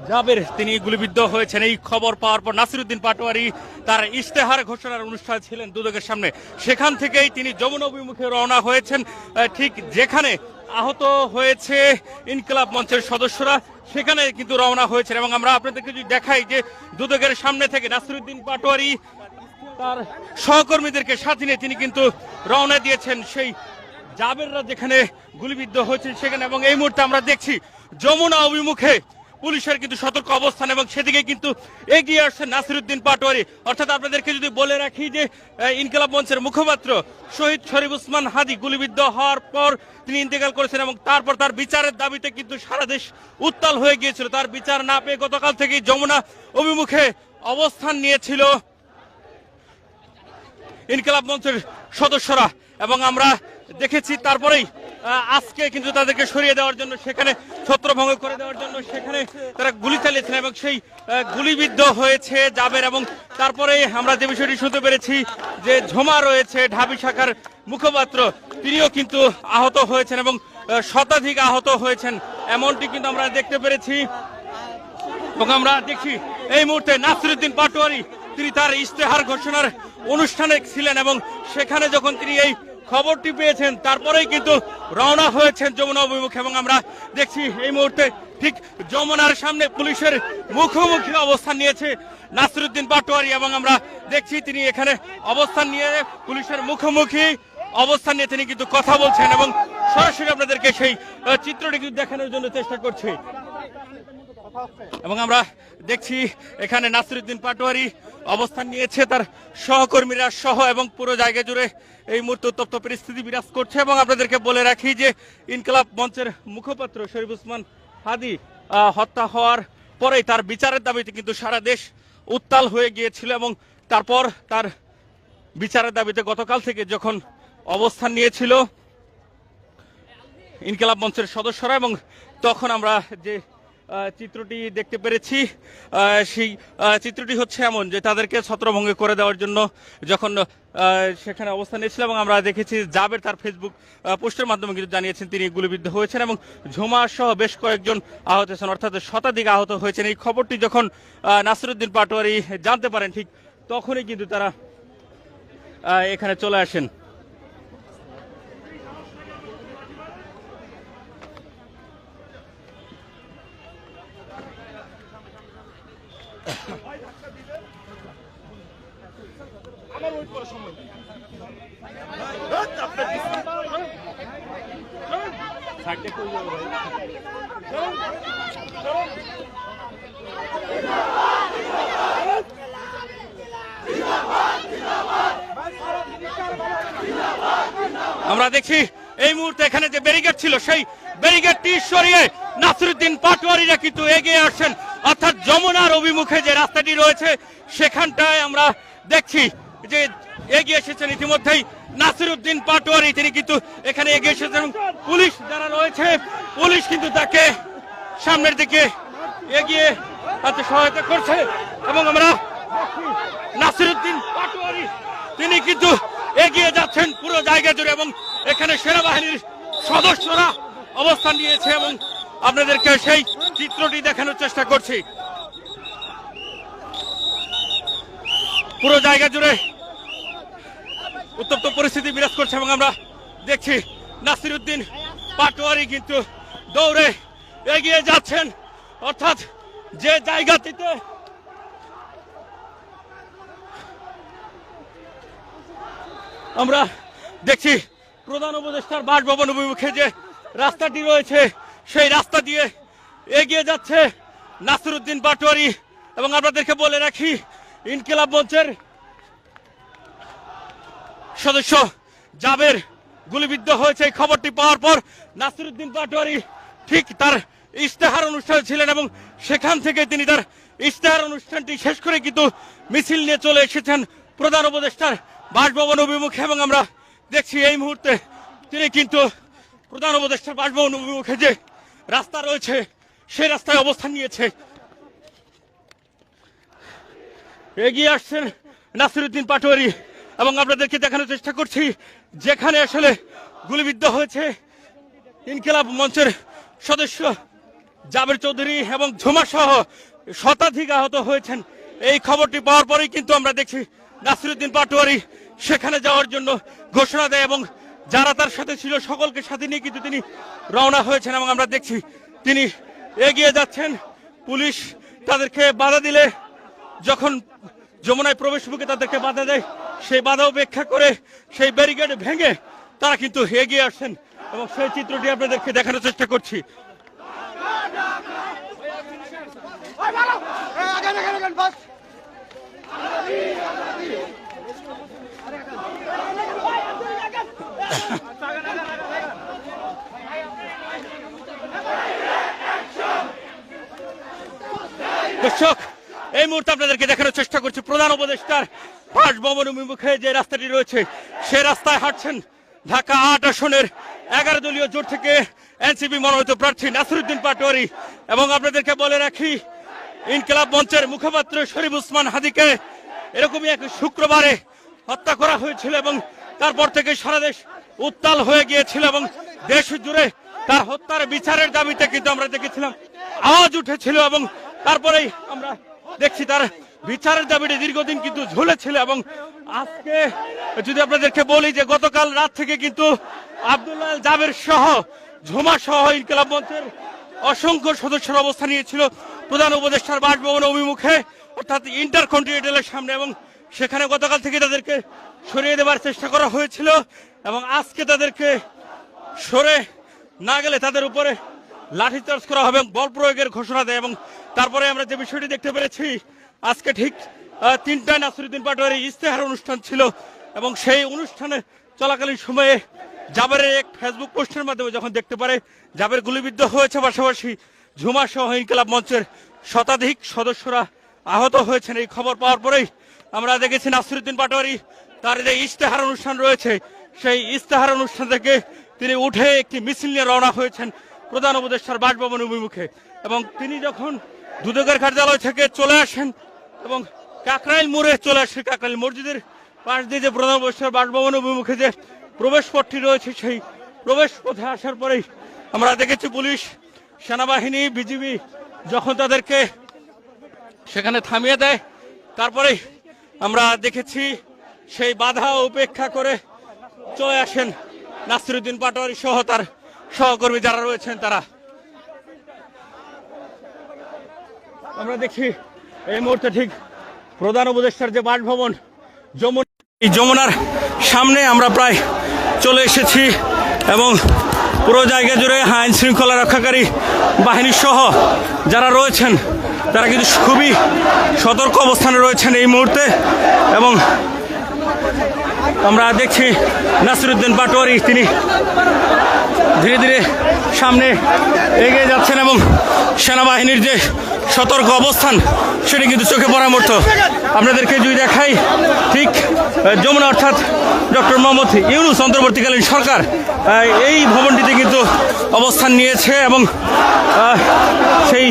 জাবের তিনি গুলিবিদ্ধ হয়েছেন এই খবর পাওয়ার পর নাসিরউদ্দিন পাটোয়ারি তার ইশতেহার ঘোষণার অনুষ্ঠানে ছিলেন দুদকের সামনে। সেখান থেকেই তিনি যমুনা অভিমুখে রওনা হয়েছেন, ঠিক যেখানে আহত হয়েছে ইনকিলাব মঞ্চের সদস্যরা সেখানে কিন্তু রওনা হয়েছেন। এবং আমরা আপনাদেরকে যদি দেখাই যে দুদকের সামনে থেকে নাসিরউদ্দিন পাটোয়ারি তার সহকর্মীদেরকে সাথে নিয়ে তিনি কিন্তু রওনা দিয়েছেন সেই জাবেররা যেখানে গুলিবিদ্ধ হয়েছেন সেখানে। এবং এই মুহূর্তে আমরা দেখছি যমুনা অভিমুখে পুলিশের কিন্তু সতর্ক অবস্থান এবং সেদিকে কিন্তু এগিয়ে আসছেন নাসিরউদ্দিন পাটোয়ারি। অর্থাৎ আপনাদেরকে যদি বলে রাখি যে ইনকিলাব মঞ্চের মুখপাত্র শহীদ শরীফ ওসমান হাদি গুলিবিদ্ধ হওয়ার পর তিনি ইন্তেকাল করেছেন এবং তারপর তার বিচারের দাবিতে কিন্তু সারা দেশ উত্তাল হয়ে গিয়েছিল। তার বিচার না পেয়ে গতকাল থেকেই যমুনা অভিমুখে অবস্থান নিয়েছিল ইনকিলাব মঞ্চের সদস্যরা। এবং আমরা দেখেছি তারপরেই আজকে কিন্তু তাদেরকে সরিয়ে দেওয়ার জন্য, সেখানে ছত্রভঙ্গ করে দেওয়ার জন্য সেখানে তারা গুলি চালিয়েছেন এবং সেই গুলিবিদ্ধ হয়েছে জাবের। এবং তারপরে আমরা যে বিষয়টি শুনতে পেরেছি যে ঝোমা রয়েছে ঢাবি শাখার মুখপাত্র, তিনিও কিন্তু আহত হয়েছেন এবং শতাধিক আহত হয়েছেন এমনটি কিন্তু আমরা দেখতে পেরেছি। এবং আমরা দেখি এই মুহূর্তে নাসিরউদ্দিন পাটোয়ারি তিনি তার ইশতেহার ঘোষণার অনুষ্ঠানে ছিলেন এবং সেখানে যখন তিনি এই খবরটি পেয়েছেন তারপরেই কিন্তু রওনা হয়েছেন যমুনা অভিমুখে। এবং আমরা দেখছি এই মুহূর্তে ঠিক যমুনার সামনে পুলিশের মুখোমুখি অবস্থান নিয়েছে নাসিরউদ্দিন পাটোয়ারি। এবং আমরা দেখছি তিনি এখানে অবস্থান নিয়ে পুলিশের মুখোমুখি অবস্থান নিয়ে তিনি কিন্তু কথা বলছেন এবং সরাসরি আপনাদেরকে সেই চিত্রটি কিন্তু দেখানোর জন্য চেষ্টা করছে। এবং আমরা দেখছি এখানে নাসিরউদ্দিন পাটোয়ারি অবস্থান নিয়েছে তার সহকর্মীরা সহ, এবং পুরো জায়গা জুড়ে এই মুহূর্তে উত্তপ্ত পরিস্থিতি বিরাজ করছে। এবং আপনাদেরকে বলে রাখি যে ইনকিলাব মঞ্চের মুখপাত্র শরীফ ওসমান হাদি হত্যা হওয়ার পরেই তার বিচারের দাবিতে কিন্তু সারা দেশ উত্তাল হয়ে গিয়েছিল এবং তারপর তার বিচারের দাবিতে গতকাল থেকে যখন অবস্থান নিয়েছিল ইনকিলাব মঞ্চের সদস্যরা, এবং তখন আমরা যে চিত্রটি দেখতে পেরেছি সেই চিত্রটি হচ্ছে এমন যে তাদেরকে ছত্রভঙ্গ করে দেওয়ার জন্য যখন সেখানে অবস্থান নিয়েছিল। এবং আমরা দেখেছি জাবের তার ফেসবুক পোস্টের মাধ্যমে কিন্তু জানিয়েছেন তিনি গুলিবিদ্ধ হয়েছেন এবং ঝোমা সহ বেশ কয়েকজন আহত হয়েছেন, অর্থাৎ শতাধিক আহত হয়েছেন। এই খবরটি যখন নাসিরউদ্দিন পাটোয়ারি জানতে পারেন ঠিক তখনই কিন্তু তারা এখানে চলে আসেন। আমরা দেখছি এই মুহূর্তে এখানে যে ব্যারিকেড ছিল সেই ব্যারিকেডটি সরিয়ে নাসিরউদ্দিন পাটোয়ারিরা কিন্তু এগিয়ে আসছেন, অর্থাৎ যমুনার অভিমুখে যে রাস্তাটি রয়েছে সেখানটায় আমরা দেখছি যে এগিয়ে এসেছেন ইতিমধ্যেই নাসিরউদ্দিন পাটোয়ারি, তিনি কিন্তু এখানে এগিয়ে এসেছেন। পুলিশ যারা রয়েছে পুলিশ কিন্তু তাকে সামনের দিকে এগিয়ে তাতে সহায়তা করছে। এবং আমরা নাসিরউদ্দিন পাটোয়ারি তিনি কিন্তু এগিয়ে যাচ্ছেন পুরো জায়গা জুড়ে এবং এখানে সেনাবাহিনীর সদস্যরা অবস্থান নিয়েছে এবং আপনাদেরকে সেই চিত্রটি দেখানোর চেষ্টা করছি। পুরো জায়গা জুড়ে উত্তপ্ত পরিস্থিতি বিরাজ করছে এবং আমরা দেখছি নাসিরউদ্দিন পাটোয়ারি কিন্তু দৌড়ে এগিয়ে যাচ্ছেন, অর্থাৎ যে জায়গাটিতে আমরা দেখছি প্রধান উপদেষ্টার বাসভবন অভিমুখে যে রাস্তাটি রয়েছে সেই রাস্তা দিয়ে এগিয়ে যাচ্ছে নাসিরউদ্দিন পাটোয়ারি। এবং আপনাদেরকে বলে রাখি ইনকিলাব মঞ্চের সদস্য জাবের গুলিবিদ্ধ হয়েছে এই খবরটি পাওয়ার পর নাসিরউদ্দিন পাটোয়ারি ঠিক তার ইশতেহার অনুষ্ঠানে ছিলেন এবং সেখান থেকে তিনি তার ইশতেহার অনুষ্ঠানটি শেষ করে কিন্তু মিছিল নিয়ে চলে এসেছেন প্রধান উপদেষ্টার বাসভবন অভিমুখে। এবং আমরা দেখছি এই মুহূর্তে তিনি কিন্তু প্রধান উপদেষ্টার বাসভবন অভিমুখে যে রাস্তা রয়েছে সেই রাস্তায় অবস্থান নিয়েছে। এগিয়ে আসছেন নাসিরউদ্দিন পাটোয়ারি এবং আপনাদেরকে দেখানোর চেষ্টা করছি যেখানে আসলে গুলিবিদ্ধ হয়েছে ইনকিলাব মঞ্চের সদস্য জাবের চৌধুরী এবং ঝুমা সহ শতাধিক আহত হয়েছেন। এই খবরটি পাওয়ার পরেই কিন্তু আমরা দেখছি নাসিরউদ্দিন পাটোয়ারি সেখানে যাওয়ার জন্য ঘোষণা দেয় এবং যারা তার সাথে ছিল সকলকে সাথে নিয়ে কিন্তু তিনি রওনা হয়েছেন এবং আমরা দেখছি তিনি এগিয়ে যাচ্ছেন। পুলিশ তাদেরকে বাধা দিলে, যখন যমুনায় প্রবেশ মুখে তাদেরকে বাধা দেয়, সেই বাধা উপেক্ষা করে সেই ব্যারিকেড ভেঙে তারা কিন্তু এগিয়ে আসছেন এবং সেই চিত্রটি আপনাদেরকে দেখানোর চেষ্টা করছি। দর্শক, এই মুহূর্তে আপনাদেরকে দেখানোর চেষ্টা করছি প্রধান উপদেষ্টার বাসভবন অভিমুখে যে রাস্তাটি রয়েছে সে রাস্তায় হাঁটছেন ঢাকা ৮ আসনের 11 দলীয় জোট থেকে এনসিপি মনোনীত প্রার্থী নাসিরউদ্দিন পাটোয়ারি। এবং আপনাদেরকে বলে রাখি, ইনকিলাব মঞ্চের মুখপাত্র শরীফ উসমান হাদিকে এরকমই এক শুক্রবারে হত্যা করা হয়েছিল এবং তারপর থেকে সারা দেশ উত্তাল হয়ে গিয়েছিল এবং দেশ জুড়ে তার হত্যার বিচারের দাবিতে কিন্তু আমরা দেখেছিলাম আওয়াজ উঠেছিল এবং তারপরেই আমরা দেখছি তার বিচারের দাবিতে দীর্ঘদিন কিন্তু ঝুলেছিল। এবং আজকে যদি আপনাদেরকে বলি যে গতকাল রাত থেকে কিন্তু আব্দুল্লাহ জাবের সহ ঝুমা সহ ইনকিলাব মঞ্চের অসংখ্য সদস্যরা অবস্থান নিয়েছিল প্রধান উপদেষ্টার বাসভবন অভিমুখে অর্থাৎ ইন্টারকন্টিনেন্টালের সামনে এবং সেখানে গতকাল থেকে তাদেরকে সরিয়ে দেওয়ার চেষ্টা করা হয়েছিল এবং আজকে তাদেরকে সরে না গেলে তাদের উপরে লাঠিচার্জ করা হবে এবং বল প্রয়োগের ঘোষণা দেয়। এবং তারপরে আমরা যে বিষয়টি দেখতে পেরেছি, আজকে ঠিক 3টায় নাসিরউদ্দিন পাটোয়ারি ইস্তেহার অনুষ্ঠান ছিল এবং সেই অনুষ্ঠানে চলাকালীন সময়ে জাবেরের এক ফেসবুক পোস্টের মাধ্যমে যখন দেখতে পারে জাবের গুলিবিদ্ধ হয়েছে, পাশাপাশি ঝুমা সহ ইনকিলাব মঞ্চের শতাধিক সদস্যরা আহত হয়েছেন, এই খবর পাওয়ার পরেই আমরা দেখেছি নাসিরউদ্দিন পাটোয়ারি তার যে ইস্তেহার অনুষ্ঠান রয়েছে সেই ইস্তেহার অনুষ্ঠান থেকে তিনি উঠে একটি মিছিল নিয়ে রওনা হয়েছেন প্রধান উপদেষ্টার বাসভবন অভিমুখে। এবং তিনি যখন দুদকের কার্যালয় থেকে চলে আসেন এবং কাকরাইল মোড়ে চলে আসেন, কাকরাইল মসজিদের পাশ দিয়ে যে প্রধান উপদেষ্টার বাসভবন অভিমুখে যে প্রবেশ পথটি রয়েছে সেই প্রবেশ পথে আসার পরেই আমরা দেখেছি পুলিশ, সেনাবাহিনী, বিজিবি যখন তাদেরকে সেখানে থামিয়ে দেয়, তারপরেই আমরা দেখেছি সেই বাধা উপেক্ষা করে চলে আসেন নাসিরউদ্দিন পাটোয়ারি সহ তার সহকর্মী যারা রয়েছেন তারা। আমরা দেখি এই মুহূর্তে ঠিক প্রধান উপদেষ্টার যে বাসভবন যমুনার সামনে আমরা প্রায় চলে এসেছি এবং পুরো জায়গা জুড়ে আইন শৃঙ্খলা রক্ষাকারী বাহিনী সহ যারা রয়েছেন তারা কিন্তু খুবই সতর্ক অবস্থানে রয়েছেন এই মুহূর্তে। এবং আমরা দেখছি নাসিরউদ্দিন পাটোয়ারি তিনি ধীরে ধীরে সামনে এগিয়ে যাচ্ছেন এবং সেনাবাহিনীর যে সতর্ক অবস্থান সেটি কিন্তু চোখে পড়ার মতো। আপনাদেরকে যদি দেখাই, ঠিক যমুনা অর্থাৎ ডক্টর মোহাম্মদ ইউনূস অন্তর্বর্তীকালীন সরকার এই ভবনটিতে কিন্তু অবস্থান নিয়েছে এবং সেই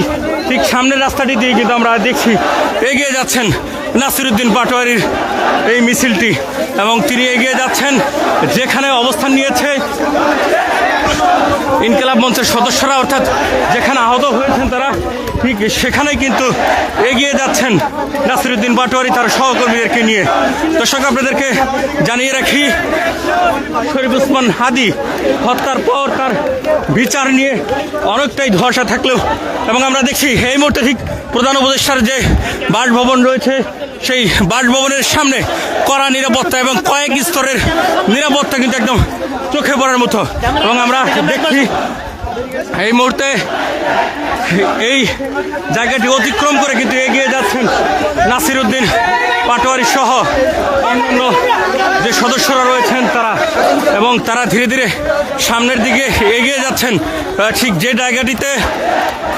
ঠিক সামনের রাস্তাটি দিয়ে কিন্তু আমরা দেখছি এগিয়ে যাচ্ছেন নাসিরউদ্দিন পাটোয়ারির এই মিছিলটি এবং তিনি এগিয়ে যাচ্ছেন যেখানে অবস্থান নিয়েছে ইনকিলাব মঞ্চের সদস্যরা, অর্থাৎ যেখানে আহত হয়েছেন তারা ঠিক সেখানেই কিন্তু এগিয়ে যাচ্ছেন নাসিরউদ্দিন পাটোয়ারি তার সহকর্মীদেরকে নিয়ে। দর্শক, আপনাদেরকে জানিয়ে রাখি, শরীফ উসমান হাদি হত্যার পর তার বিচার নিয়ে অনেকটাই ধোঁয়াশা থাকলেও এবং আমরা দেখছি এই মুহূর্তে ঠিক প্রধান উপদেষ্টার যে বাসভবন রয়েছে সেই বাসভবনের সামনে কড়া নিরাপত্তা এবং কয়েক স্তরের নিরাপত্তা কিন্তু একদম চোখে পড়ার মতো। এবং আমরা দেখছি এই মুহূর্তে এই জায়গাটি অতিক্রম করে কিন্তু এগিয়ে যাচ্ছেন নাসিরউদ্দিন পাটোয়ারি সহ অন্যান্য যে সদস্যরা রয়েছেন তারা, এবং তারা ধীরে ধীরে সামনের দিকে এগিয়ে যাচ্ছেন ঠিক যে জায়গাটিতে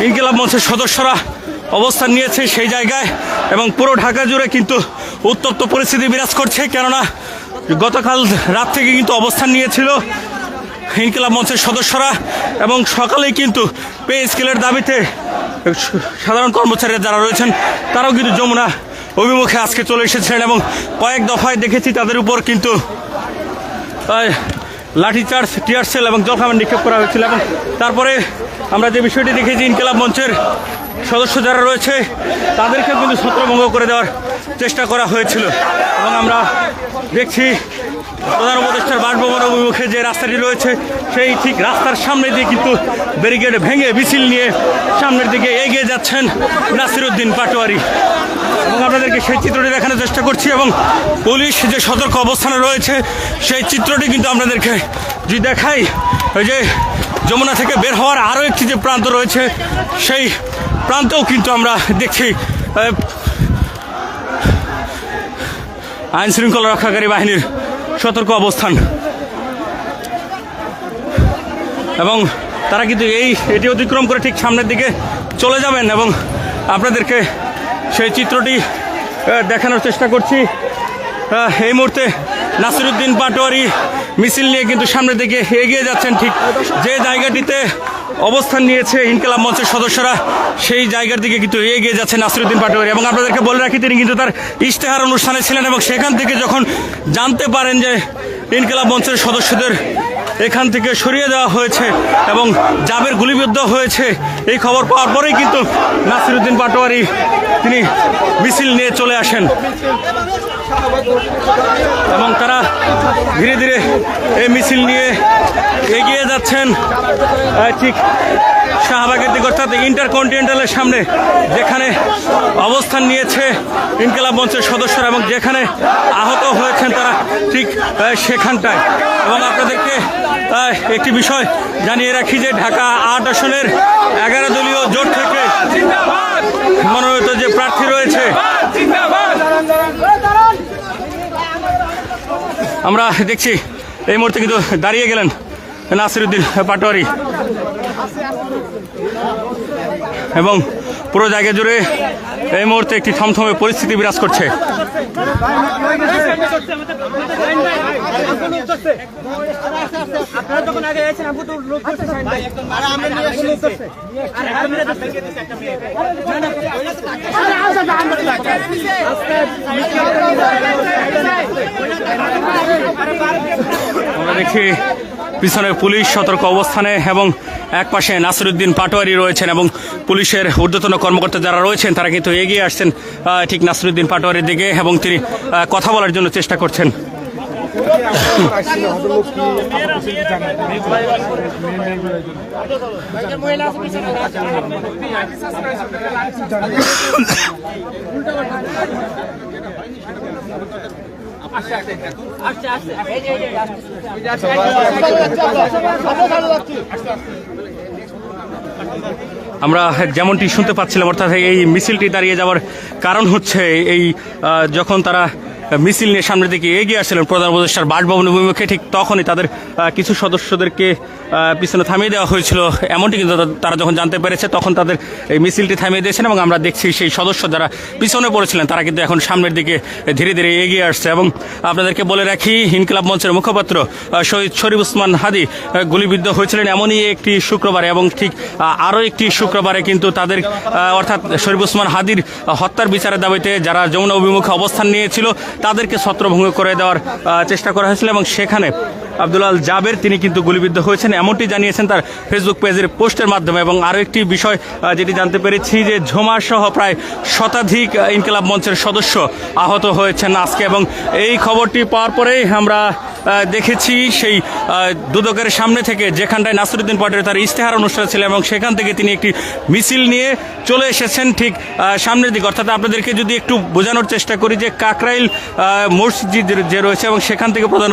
ইনকিলাব মঞ্চের সদস্যরা অবস্থান নিয়েছে সেই জায়গায়। এবং পুরো ঢাকা জুড়ে কিন্তু উত্তপ্ত পরিস্থিতি বিরাজ করছে, কেননা গতকাল রাত থেকে কিন্তু অবস্থান নিয়েছিল ইনকিলাব মঞ্চের সদস্যরা এবং সকালেই কিন্তু পে স্কেলের দাবিতে সাধারণ কর্মচারীরা যারা রয়েছেন তারাও কিন্তু যমুনা অভিমুখে আজকে চলে এসেছেন এবং কয়েক দফায় দেখেছি তাদের উপর কিন্তু লাঠিচার্জ, টিয়ার সেল এবং জলখাবার নিক্ষেপ করা হয়েছিল। এবং তারপরে আমরা যে বিষয়টি দেখেছি, ইনকিলাব মঞ্চের সদস্য যারা রয়েছে তাদেরকে কিন্তু ছত্রভঙ্গ করে দেওয়ার চেষ্টা করা হয়েছিল। এবং আমরা দেখছি প্রধান উপদেষ্টার বাসভবন অভিমুখে যে রাস্তাটি রয়েছে সেই ঠিক রাস্তার সামনে দিয়ে কিন্তু ব্যারিকেড ভেঙে মিছিল নিয়ে সামনের দিকে এগিয়ে যাচ্ছেন নাসিরউদ্দিন পাটোয়ারি। এবং আপনাদেরকে সেই চিত্রটি দেখানোর চেষ্টা করছি। এবং পুলিশ যে সতর্ক অবস্থানে রয়েছে সেই চিত্রটি কিন্তু আপনাদেরকে যদি দেখাই, ওই যে যমুনা থেকে বের হওয়ার আরও একটি যে প্রান্ত রয়েছে সেই প্রান্তেও কিন্তু আমরা দেখছি আইন শৃঙ্খলা রক্ষাকারী বাহিনীর সতর্ক অবস্থান। এবং তারা কিন্তু এটি অতিক্রম করে ঠিক সামনের দিকে চলে যাবেন। এবং আপনাদেরকে সেই চিত্রটি দেখানোর চেষ্টা করছি। এই মুহূর্তে নাসিরউদ্দিন পাটোয়ারি মিছিল নিয়ে কিন্তু সামনের দিকে এগিয়ে যাচ্ছেন। ঠিক যে জায়গাটিতে অবস্থান নিয়েছে ইনকিলাব মঞ্চের সদস্যরা সেই জায়গার দিকে কিন্তু এগিয়ে যাচ্ছে নাসিরউদ্দিন পাটোয়ারি। এবং আপনাদেরকে বলে রাখি, তিনি কিন্তু তার ইশতেহার অনুষ্ঠানে ছিলেন এবং সেখান থেকে যখন জানতে পারেন যে ইনকিলাব মঞ্চের সদস্যদের এখান থেকে সরিয়ে দেওয়া হয়েছে এবং জাবের গুলিবিদ্ধ হয়েছে, এই খবর পাওয়ার পরেই কিন্তু নাসিরউদ্দিন পাটোয়ারি তিনি মিছিল নিয়ে চলে আসেন। এবং তারা ধীরে ধীরে এই মিছিল নিয়ে এগিয়ে যাচ্ছেন ঠিক শাহবাগের দিকে, অর্থাৎ ইন্টারকন্টিনেন্টালের সামনে যেখানে অবস্থান নিয়েছে ইনকিলাব মঞ্চের সদস্যরা এবং যেখানে আহত হয়েছেন তারা ঠিক সেখানটায়। এবং আপনাদেরকে একটি বিষয় জানিয়ে রাখি যে ঢাকা ৮ আসনের 11 দলীয় জোট থেকে মনোনীত যে প্রার্থী রয়েছে, আমরা দেখছি এই মুহূর্তে কিন্তু দাঁড়িয়ে গেলেন নাসিরউদ্দিন পাটোয়ারি। এবং পুরো জায়গা জুড়ে এই মুহূর্তে একটি থমথমে পরিস্থিতি বিরাজ করছে। আমরা দেখি পিছনে পুলিশ সতর্ক অবস্থানে এবং একপাশে নাসিরউদ্দিন পাটোয়ারি রয়েছেন এবং পুলিশের ঊর্ধ্বতন কর্মকর্তা যারা রয়েছেন তারা কিন্তু এগিয়ে আসছেন ঠিক নাসিরউদ্দিন পাটোয়ারির দিকে এবং তিনি কথা বলার জন্য চেষ্টা করছেন। আমরা যেমনটি শুনতে পাচ্ছিলাম, অর্থাৎ এই মিছিলটি দাঁড়িয়ে যাওয়ার কারণ হচ্ছে এই যখন তারা মিছিল নিয়ে সামনের দিকে এগিয়ে আসছিলেন প্রধান উপদেষ্টার বাসভবন অভিমুখে, ঠিক তখনই তাদের কিছু সদস্যদেরকে পিছনে থামিয়ে দেওয়া হয়েছিল। এমনটি কিন্তু তারা যখন জানতে পেরেছে তখন তাদের এই মিছিলটি থামিয়ে দিয়েছেন এবং আমরা দেখছি সেই সদস্য যারা পিছনে পড়েছিলেন তারা কিন্তু এখন সামনের দিকে ধীরে ধীরে এগিয়ে আসছে। এবং আপনাদেরকে বলে রাখি, ইনকিলাব মঞ্চের মুখপাত্র শহীদ শরীফ ওসমান হাদি গুলিবিদ্ধ হয়েছিলেন এমনই একটি শুক্রবারে এবং ঠিক আরও একটি শুক্রবারে কিন্তু তাদের অর্থাৎ শরীফ ওসমান হাদির হত্যার বিচারের দাবিতে যারা যমুনা অভিমুখে অবস্থান নিয়েছিল তাদেরকে ছত্রভঙ্গ করে দেওয়ার চেষ্টা করা হয়েছিল এবং সেখানে আব্দুল আল জাবের তিনি কিন্তু গুলিবিদ্ধ হয়েছেন এমনটি জানিয়েছেন তার ফেসবুক পেজের পোস্টের মাধ্যমে। এবং আরও একটি বিষয় যেটি জানতে পেরেছি যে ঝোমা সহ প্রায় শতাধিক ইনকিলাব মঞ্চের সদস্য আহত হয়েছেন আজকে। এবং এই খবরটি পাওয়ার পরেই আমরা দেখেছি সেই দুদকের সামনে থেকে যেখানটায় নাসিরউদ্দিন পাটোয়ারি তার ইশতেহার অনুষ্ঠান ছিল এবং সেখান থেকে তিনি একটি মিছিল নিয়ে চলে এসেছেন ঠিক সামনের দিকে। অর্থাৎ আপনাদেরকে যদি একটু বোঝানোর চেষ্টা করি যে কাকরাইল মসজিদ যে রয়েছে এবং সেখান থেকে প্রধান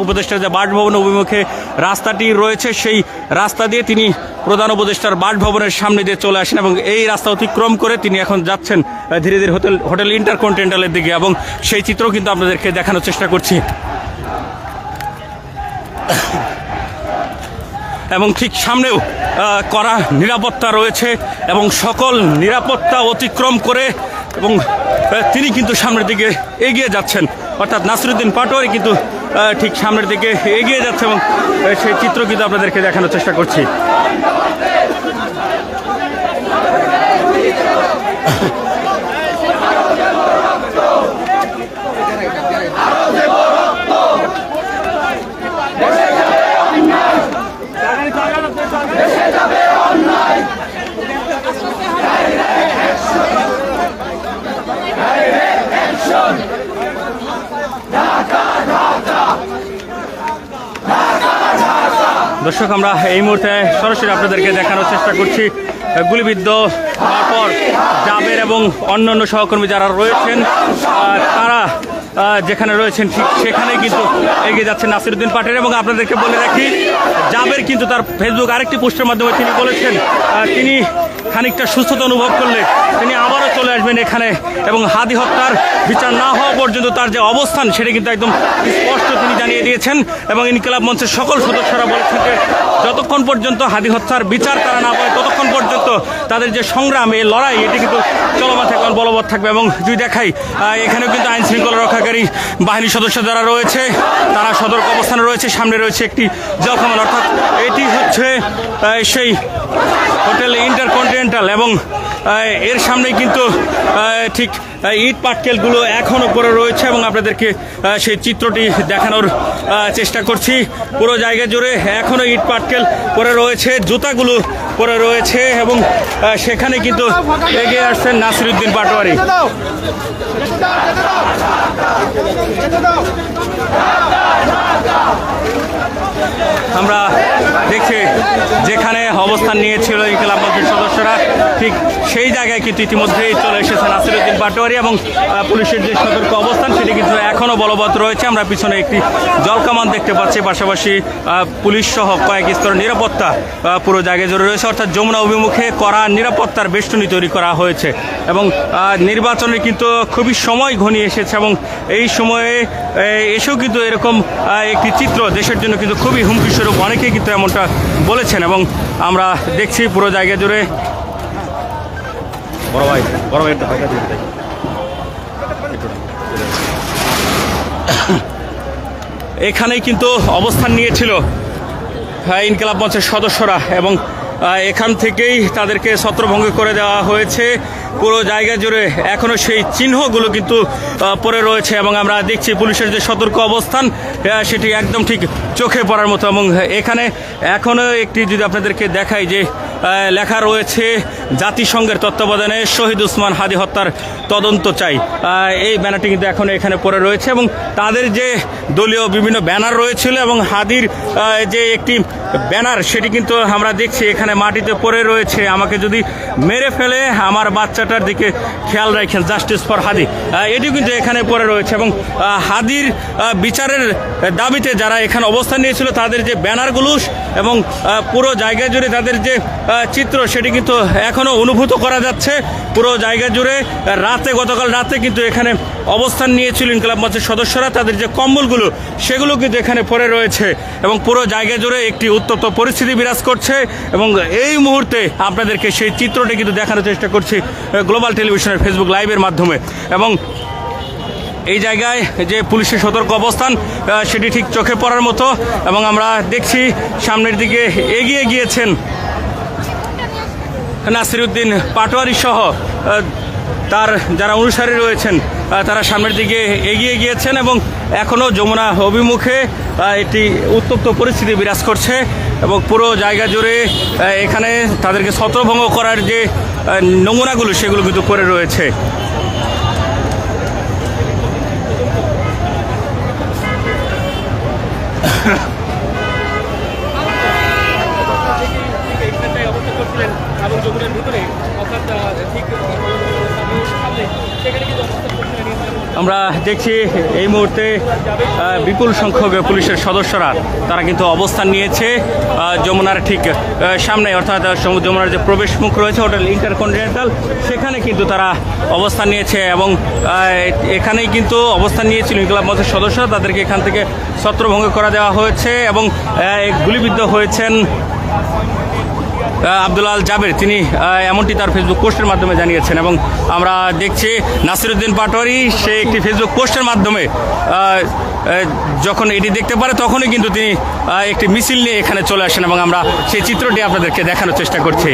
উপদেষ্টার যে বাসভবন অভিমুখে রাস্তাটি রয়েছে সেই রাস্তা দিয়ে তিনি প্রধান উপদেষ্টার বাসভবনের সামনে দিয়ে চলে আসেন এবং এই রাস্তা অতিক্রম করে তিনি এখন যাচ্ছেন ধীরে ধীরে হোটেল ইন্টারকন্টিনেন্টালের দিকে এবং সেই চিত্র কিন্তু আপনাদেরকে দেখানোর চেষ্টা করছি। এবং ঠিক সামনেও কড়া নিরাপত্তা রয়েছে এবং সকল নিরাপত্তা অতিক্রম করে এবং তিনি কিন্তু সামনের দিকে এগিয়ে যাচ্ছেন, অর্থাৎ নাসিরউদ্দিন পাটোয়ারি কিন্তু ঠিক সামনের দিকে এগিয়ে যাচ্ছে এবং সেই চিত্র কিন্তু আপনাদেরকে দেখানোর চেষ্টা করছি। দর্শক, আমরা এই মুহূর্তে সরাসরি আপনাদেরকে দেখানোর চেষ্টা করছি গুলিবিদ্ধ হওয়ার পর জাবের এবং অন্যান্য সহকর্মী যারা রয়েছেন তারা যেখানে রয়েছেন ঠিক সেখানে কিন্তু এগিয়ে যাচ্ছেন নাসিরউদ্দিন পাটোয়ারী। এবং আপনাদেরকে বলে রাখি, জাবের কিন্তু তার ফেসবুক আরেকটি পোস্টের মাধ্যমে তিনি বলেছেন তিনি খানিকটা সুস্থতা অনুভব করলে তিনি আবারও চলে আসবেন এখানে, এবং হাদি হত্যার বিচার না হওয়া পর্যন্ত তার যে অবস্থান সেটা কিন্তু একদম স্পষ্ট তিনি জানিয়ে দিয়েছেন। এবং ইনকিলাব মঞ্চের সকল সদস্যরা বলেছেন যে যতক্ষণ পর্যন্ত হাদি হত্যার বিচার তারা না পায় ততক্ষণ পর্যন্ত তাদের যে সংগ্রাম, এই লড়াই, এটি কিন্তু চলমান থাকবে, বলবৎ থাকবে। এবং যদি দেখাই, এখানেও কিন্তু আইন শৃঙ্খলা রক্ষাকারী বাহিনীর সদস্য যারা রয়েছে তারা সতর্ক অবস্থানে রয়েছে। সামনে রয়েছে একটি জলকামান, অর্থাৎ এটি হচ্ছে সেই হোটেল ইন্টারকন্টিনেন্টাল, এবং এর সামনে কিন্তু ঠিক ইট পাটকেলগুলো এখনও পরে রয়েছে। এবং আপনাদেরকে সেই চিত্রটি দেখানোর চেষ্টা করছি। পুরো জায়গা জুড়ে এখনও ইট পাটকেল পরে রয়েছে, জুতাগুলো পরে রয়েছে, এবং সেখানে কিন্তু এগিয়ে আসছেন নাসিরউদ্দিন পাটোয়ারী। আমরা দেখছি যেখানে অবস্থান নিয়েছিল ইনকিলাব মঞ্চের সদস্যরা, ঠিক সেই জায়গায় কিন্তু ইতিমধ্যেই চলে এসেছে নাসিরউদ্দিন পাটোয়ারী, এবং পুলিশের যে সতর্ক অবস্থান সেটি কিন্তু এখনও বলবৎ রয়েছে। আমরা পিছনে একটি জলকামান দেখতে পাচ্ছি, পাশাপাশি পুলিশ সহ কয়েক স্তরের নিরাপত্তা পুরো জায়গায় জুড়ে রয়েছে। অর্থাৎ যমুনা অভিমুখে কড়া নিরাপত্তার বেষ্টনী তৈরি করা হয়েছে, এবং নির্বাচনের কিন্তু খুবই সময় ঘনিয়ে এসেছে, এবং এই সময়ে এসেও কিন্তু এরকম একটি চিত্র দেশের জন্য কিন্তু খুবই হুমকি স্বরূপ, অনেকেই কিন্তু এমনটা বলেছেন। এবং আমরা দেখছি পুরো জায়গা জুড়ে এখানেই কিন্তু অবস্থান নিয়েছিল ইনকিলাব মঞ্চের সদস্যরা, এবং এখান থেকেই তাদেরকে ছত্রভঙ্গ করে দেওয়া হয়েছে। পুরো জায়গা জুড়ে এখনও সেই চিহ্নগুলো কিন্তু পড়ে রয়েছে, এবং আমরা দেখছি পুলিশের যে সতর্ক অবস্থান সেটি একদম ঠিক চোখে পড়ার মতো। এবং এখানে এখনও একটি যদি আপনাদেরকে দেখাই যে লেখা রয়েছে জাতিসংঘের তত্ত্বাবধানে শহীদ উসমান হাদি হত্যার তদন্ত চাই, এই ব্যানারটি কিন্তু এখন এখানে পড়ে রয়েছে। এবং তাদের যে দলীয় বিভিন্ন ব্যানার রয়েছিল এবং হাদির যে একটি ব্যানার সেটি কিন্তু আমরা দেখছি এখানে মাটিতে পড়ে রয়েছে। আমাকে যদি মেরে ফেলে আমার বাচ্চাটার দিকে খেয়াল রাখেন, জাস্টিস ফর হাদি, এটিও কিন্তু এখানে পড়ে রয়েছে। এবং হাদির বিচারের দাবিতে যারা এখানে অবস্থান নিয়েছিল তাদের যে ব্যানারগুলো এবং পুরো জায়গা জুড়ে তাদের যে চিত্র সেটি কিন্তু এখনও অনুভূত করা যাচ্ছে। পুরো জায়গা জুড়ে গতকাল রাতে কিন্তু এখানে অবস্থান নিয়েছিল ইনকিলাব মঞ্চের সদস্যরা, তাদের যে কম্বলগুলো সেগুলো কিন্তু এখানে পড়ে রয়েছে, এবং পুরো জায়গা জুড়ে একটি উত্তপ্ত পরিস্থিতি বিরাজ করছে। এবং এই মুহূর্তে আপনাদেরকে সেই চিত্রটি কিন্তু দেখানোর চেষ্টা করছি গ্লোবাল টেলিভিশনের ফেসবুক লাইভের মাধ্যমে। এবং এই জায়গায় যে পুলিশের সতর্ক অবস্থান সেটি ঠিক চোখে পড়ার মতো। এবং আমরা দেখছি সামনের দিকে এগিয়ে গিয়েছেন নাসিরউদ্দিন পাটোয়ারী সহ তার যারা অনুসারী রয়েছেন তারা সামনের দিকে এগিয়ে গিয়েছেন, এবং এখনও যমুনা অভিমুখে একটি উত্তপ্ত পরিস্থিতি বিরাজ করছে। এবং পুরো জায়গা জুড়ে এখানে তাদেরকে ছত্রভঙ্গ করার যে নমুনাগুলো সেগুলো কিন্তু পড়ে রয়েছে। আমরা দেখছি এই মুহূর্তে বিপুল সংখ্যক পুলিশের সদস্যরা তারা কিন্তু অবস্থান নিয়েছে যমুনার ঠিক সামনে, অর্থাৎ যমুনার যে প্রবেশ মুখ রয়েছে হোটেল ইন্টারকন্টিনেন্টাল, সেখানে কিন্তু তারা অবস্থান নিয়েছে। এবং এখানেই কিন্তু অবস্থান নিয়েছিল ইনকিলাব মঞ্চের সদস্যরা, তাদেরকে এখান থেকে ছত্রভঙ্গ করা দেওয়া হয়েছে। এবং গুলিবিদ্ধ হয়েছেন আব্দুল আল জাবের, তিনি এমনটি তার ফেসবুক পোস্টের মাধ্যমে জানিয়েছেন। এবং আমরা দেখছি নাসিরউদ্দিন পাটোয়ারী সে একটি ফেসবুক পোস্টের মাধ্যমে যখন এটি দেখতে পারে তখনই কিন্তু তিনি একটি মিছিল নিয়ে এখানে চলে আসেন, এবং আমরা সেই চিত্রটি আপনাদেরকে দেখানোর চেষ্টা করছি।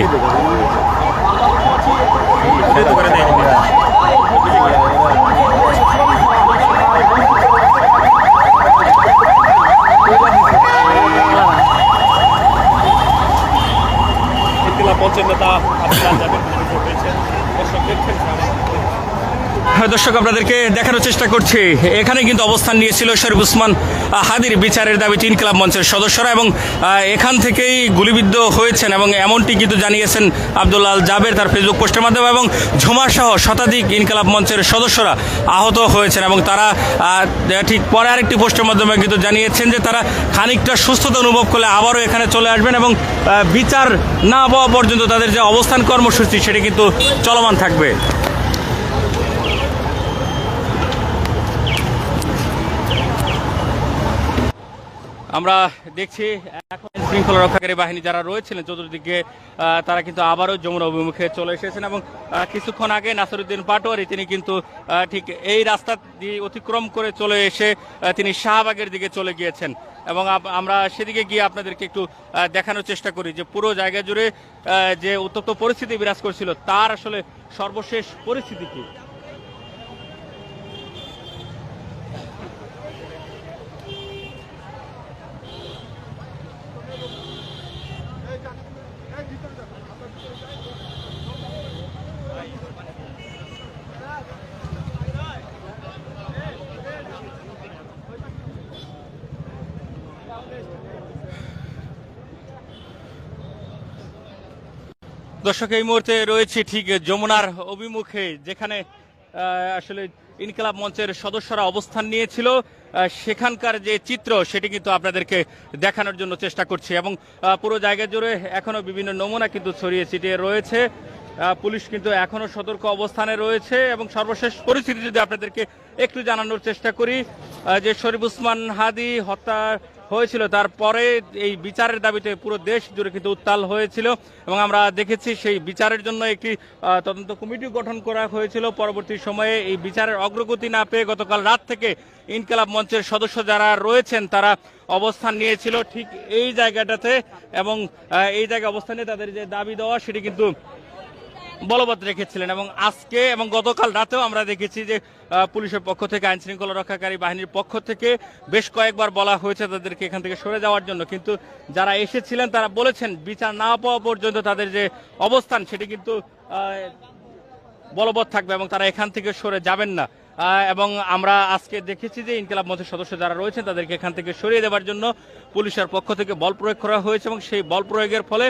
পঞ্চের নেতা আব্দুল আল জাবের দর্শক দেখছেন দর্শক আপনাদেরকে দেখানোর চেষ্টা করছি এখানে কিন্তু অবস্থান নিয়েছিল শরীফ উসমান হাদির বিচারের দাবিতে ইনকিলাব মঞ্চের সদস্যরা এবং এখান থেকেই গুলিবিদ্ধ হয়েছেন এবং এমনটি কিন্তু জানিয়েছেন আব্দুল্লাহ আল জাবের তার ফেসবুক পোস্টের মাধ্যমে এবং ঝুমাসহ শতাধিক ইনকিলাব মঞ্চের সদস্যরা আহত হয়েছেন এবং তারা ঠিক পরে আরেকটি পোস্টের মাধ্যমে কিন্তু জানিয়েছেন যে তারা খানিকটা সুস্থতা অনুভব করলে আবারও এখানে চলে আসবেন এবং বিচার না পাওয়া পর্যন্ত তাদের যে অবস্থান কর্মসূচি সেটি কিন্তু চলমান থাকবে। আমরা দেখছি এখন শৃঙ্খলা রক্ষাকারী বাহিনী যারা রয়েছিলেন চতুর্দিকে তারা কিন্তু আবারও যমুনা অভিমুখে চলে এসেছেন এবং কিছুক্ষণ আগে নাসিরউদ্দিন পাটোয়ারি তিনি কিন্তু ঠিক এই রাস্তা দিয়ে অতিক্রম করে চলে এসে তিনি শাহবাগের দিকে চলে গিয়েছেন এবং আমরা সেদিকে গিয়ে আপনাদেরকে একটু দেখানোর চেষ্টা করি যে পুরো জায়গা জুড়ে যে উত্তপ্ত পরিস্থিতি বিরাজ করছিল তার আসলে সর্বশেষ পরিস্থিতি কি। দর্শক এই মুহূর্তে রয়েছে ঠিক যমুনার অভিমুখে যেখানে আসলে ইনকিলাব মঞ্চের সদস্যরা অবস্থান নিয়েছিল সেখানকার যে চিত্র সেটি কিন্তু আপনাদেরকে দেখানোর জন্য চেষ্টা করছি এবং পুরো জায়গা জুড়ে এখনো বিভিন্ন নমুনা কিন্তু ছড়িয়ে ছিটিয়ে রয়েছে। পুলিশ কিন্তু এখনো সতর্ক অবস্থানে রয়েছে এবং সর্বশেষ পরিস্থিতি যদি আপনাদেরকে একটু জানানোর চেষ্টা করি যে শরীফ উসমান হাদি হত্যা হয়েছিল তারপরে এই বিচারের দাবিতে পুরো দেশ জুড়ে কিন্তু উত্তাল হয়েছিল এবং আমরা দেখেছি সেই বিচারের জন্য একটি তদন্ত কমিটি গঠন করা হয়েছিল। পরবর্তী সময়ে এই বিচারের অগ্রগতি না পেয়ে গতকাল রাত থেকে ইনকিলাব মঞ্চের সদস্য যারা রয়েছেন তারা অবস্থান নিয়েছিল ঠিক এই জায়গাটাতে এবং এই জায়গায় অবস্থান নিয়ে তাদের যে দাবি দেওয়া সেটি কিন্তু বলবৎ রেখেছিলেন এবং আজকে এবং গতকাল রাতেও আমরা দেখেছি যে পুলিশের পক্ষ থেকে আইন শৃঙ্খলা রক্ষাকারী বাহিনীর পক্ষ থেকে বেশ কয়েকবার বলা হয়েছে তাদেরকে এখান থেকে সরে যাওয়ার জন্য, কিন্তু যারা এসেছিলেন তারা বলেছেন বিচার না পাওয়া পর্যন্ত তাদের যে অবস্থান সেটি কিন্তু বলবৎ থাকবে এবং তারা এখান থেকে সরে যাবেন না। এবং আমরা আজকে দেখেছি যে ইনকিলাব মঞ্চের সদস্য যারা রয়েছেন তাদেরকে এখান থেকে সরিয়ে দেওয়ার জন্য পুলিশের পক্ষ থেকে বল প্রয়োগ করা হয়েছে এবং সেই বল প্রয়োগের ফলে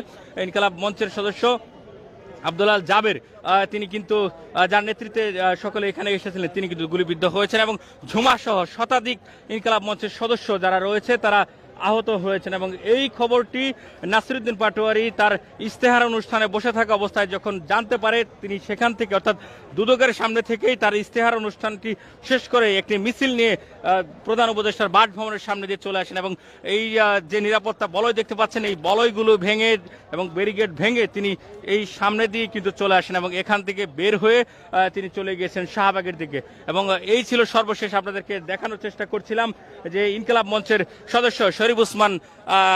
ইনকিলাব মঞ্চের সদস্য আব্দুল্লাহ আল জাবের তিনি কিন্তু যার নেতৃত্বে সকলে এখানে এসেছিলেন তিনি কিন্তু গুলিবিদ্ধ হয়েছেন এবং ঝুমা সহ শতাধিক ইনকিলাব মঞ্চের সদস্য যারা রয়েছে তারা আহত হয়েছেন এবং এই খবরটি নাসিরউদ্দিন পাটোয়ারি তার ইশতেহার অনুষ্ঠানে বসে থাকা অবস্থায় যখন জানতে পারে তিনি সেখান থেকে অর্থাৎ দুদকের সামনে থেকেই তার ইশতেহার অনুষ্ঠানটি শেষ করে একটি মিছিল নিয়ে প্রধান উপদেষ্টার বাসভবনের সামনে দিয়ে চলে আসেন এবং এই যে নিরাপত্তা বলয় দেখতে পাচ্ছেন এই বলয়গুলো ভেঙে এবং ব্যারিকেড ভেঙে তিনি এই সামনে দিয়ে কিন্তু চলে আসেন এবং এখান থেকে বের হয়ে তিনি চলে গিয়েছেন শাহবাগের দিকে এবং এই ছিল সর্বশেষ আপনাদেরকে দেখানোর চেষ্টা করছিলাম যে ইনকিলাব মঞ্চের সদস্য শরীফ উসমান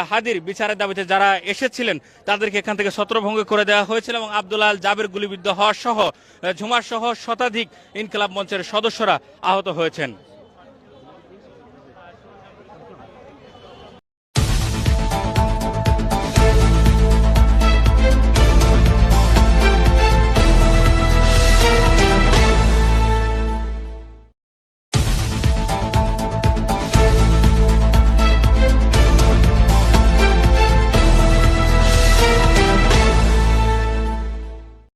হাদির বিচারের দাবিতে যারা এসেছিলেন তাদেরকে এখান থেকে ছত্রভঙ্গ করে দেওয়া হয়েছিল এবং আব্দুল্লাহ আল জাবের গুলিবিদ্ধ হওয়া সহ ঝুমার সহ শতাধিক ইনকিলাব মঞ্চের সদস্যরা আহত হয়েছেন।